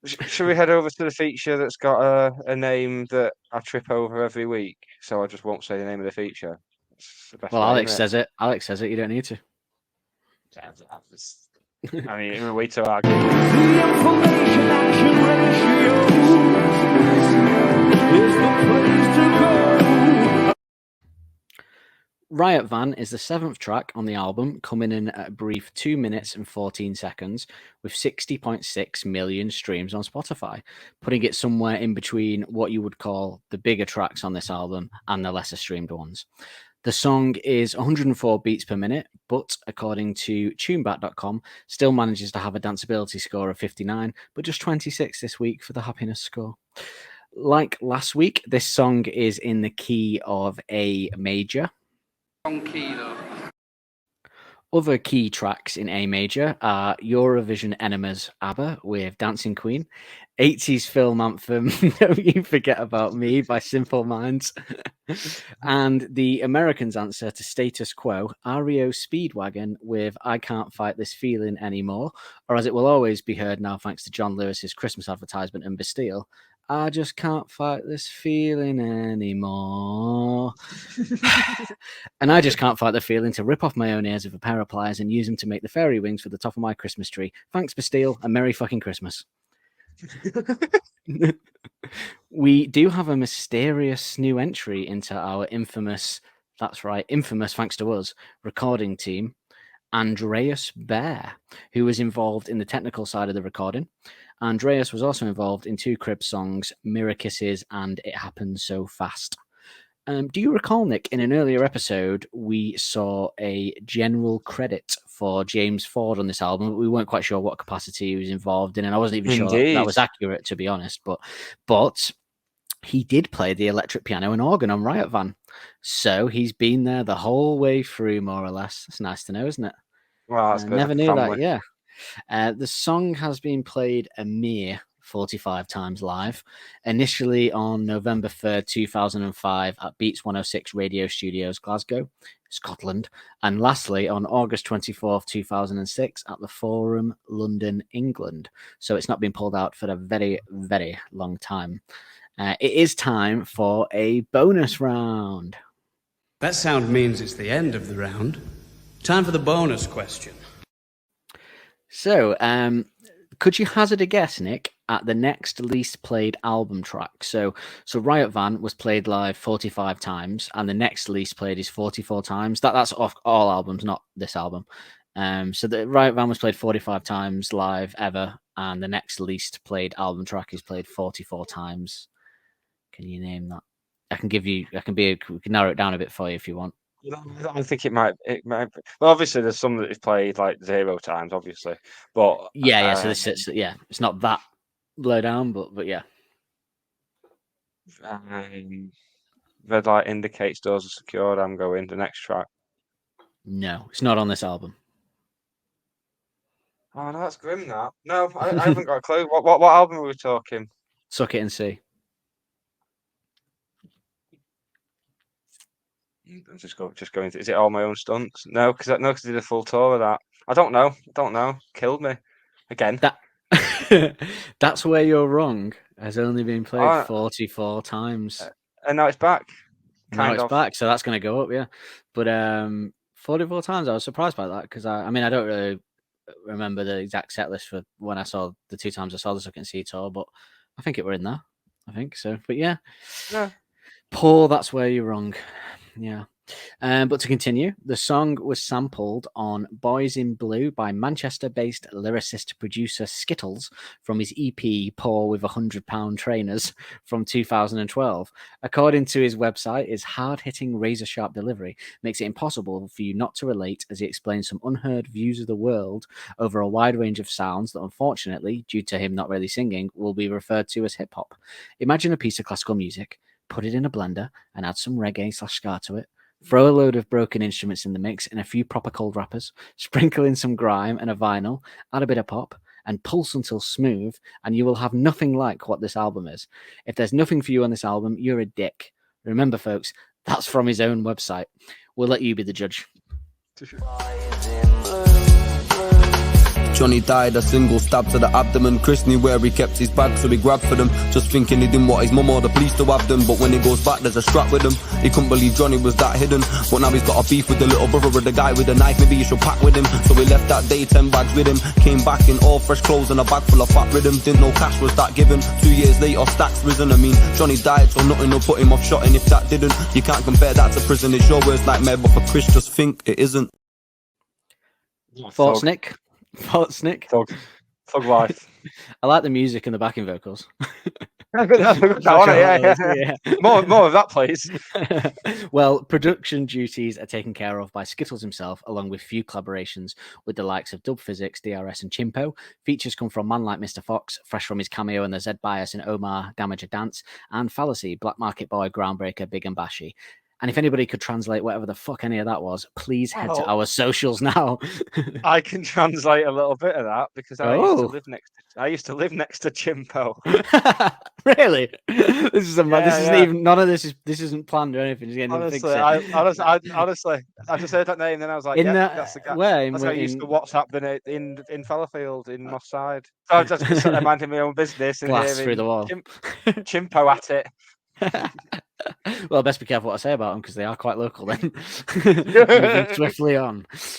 Should we head over to the feature that's got a name that I trip over every week? So I just won't say the name of the feature. It's the best Well, way, Alex isn't it? says it. Alex says it. You don't need to. I mean, who are we to argue? The information action ratio is the place to go. Riot Van is the 7th track on the album, coming in at a brief 2 minutes and 14 seconds with 60.6 million streams on Spotify, putting it somewhere in between what you would call the bigger tracks on this album and the lesser streamed ones. The song is 104 beats per minute, but according to tunebat.com, still manages to have a danceability score of 59, but just 26 this week for the happiness score. Like last week, this song is in the key of A major. Wrong key though. Other key tracks in A major are Eurovision Enemas ABBA with Dancing Queen, 80s film anthem Don't You Forget About Me by Simple Minds, and the Americans' answer to Status Quo, REO Speedwagon with I Can't Fight This Feeling Anymore, or as it will always be heard now thanks to John Lewis's Christmas advertisement and Bastille, I just can't fight this feeling anymore. And I just can't fight the feeling to rip off my own ears with a pair of pliers and use them to make the fairy wings for the top of my Christmas tree. Thanks, Bastille, and Merry fucking Christmas. We do have a mysterious new entry into our infamous, that's right, infamous thanks to us, recording team, Andreas Bear, who was involved in the technical side of the recording. Andreas was also involved in 2 Cribs songs, Mirror Kisses and It Happened So Fast. Do you recall, Nick, in an earlier episode, we saw a general credit for James Ford on this album, but we weren't quite sure what capacity he was involved in, and I wasn't even sure that was accurate, to be honest. But he did play the electric piano and organ on Riot Van, so he's been there the whole way through, more or less. It's nice to know, isn't it? Well, that's good. Never knew that, yeah. The song has been played a mere 45 times live, initially on November 3rd, 2005 at Beats 106 Radio Studios, Glasgow, Scotland, and lastly on August 24th, 2006 at the Forum, London, England. So it's not been pulled out for a very, very long time. It is time for a bonus round. That sound means it's the end of the round. Time for the bonus question. So, could you hazard a guess, Nick, at the next least played album track? So Riot Van was played live 45 times, and the next least played is 44 times. That's off all albums, not this album. So the Riot Van was played 45 times live ever, and the next least played album track is played 44 times. Can you name that? We can narrow it down a bit for you if you want. I think it might. Well, obviously, there's some that is played like 0 times, obviously, but yeah. So it's not that low down, but yeah. Red light indicates doors are secured. I'm going the next track. No, it's not on this album. Oh no, that's grim. That no, I haven't got a clue. What album are we talking? Suck It and See. Just going. Is it All My Own Stunts? No, because I did a full tour of that. I don't know. Killed me again. That's where you're wrong. Has only been played 44 times, and now it's back. Now it's back, so that's going to go up, yeah. But 44 times, I was surprised by that because I don't really remember the exact set list for when I saw the 2 times I saw the Suck It and See tour, but I think it were in there. I think so, but yeah. Paul, that's where you're wrong. Yeah. But to continue, the song was sampled on Boys in Blue by Manchester-based lyricist producer Skittles from his EP Poor with £100 Trainers from 2012. According to his website, his hard-hitting, razor-sharp delivery makes it impossible for you not to relate as he explains some unheard views of the world over a wide range of sounds that, unfortunately, due to him not really singing, will be referred to as hip-hop. Imagine a piece of classical music, put it in a blender, and add some reggae/ska to it. Throw a load of broken instruments in the mix and a few proper cold rappers, sprinkle in some grime and a vinyl, add a bit of pop, and pulse until smooth, and you will have nothing like what this album is. If there's nothing for you on this album, you're a dick. Remember, folks, that's from his own website. We'll let you be the judge. Johnny died a single stab to the abdomen. Chris knew where he kept his bag, so he grabbed for them, just thinking he didn't want his mum or the police to have them. But when he goes back, there's a strap with him. He couldn't believe Johnny was that hidden. But now he's got a beef with the little brother of the guy with the knife. Maybe he should pack with him. So he left that day 10 bags with him. Came back in all fresh clothes and a bag full of fat rhythm. Didn't know cash was that given. 2 years later, stacks risen. I mean, Johnny died, so nothing will put him off shotting. If that didn't, you can't compare that to prison. It's your worst nightmare, but for Chris, just think it isn't. Thoughts, Nick? Thoughts, Nick? Thug life. I like the music and the backing vocals. Yeah. More of that, please. Well, production duties are taken care of by Skittles himself, along with few collaborations with the likes of Dub Physics, DRS, and Chimpo. Features come from Man Like Mr. Fox, fresh from his cameo in the Z Bias and Omar Damage a Dance, and Fallacy, Black Market Boy, Groundbreaker, Big and Bashy. And if anybody could translate whatever the fuck any of that was, please head to our socials now. I can translate a little bit of that because I used to live next to Chimpo. Really? This is even none of this isn't planned or anything. Honestly, I just heard that name, then I was like, that's the guy. Where? That's how I used to WhatsApp in Fallowfield in Moss Side. So I was just minding my own business and Glass through the wall. Chimpo at it. Well, best be careful what I say about them because they are quite local then. Moving swiftly on.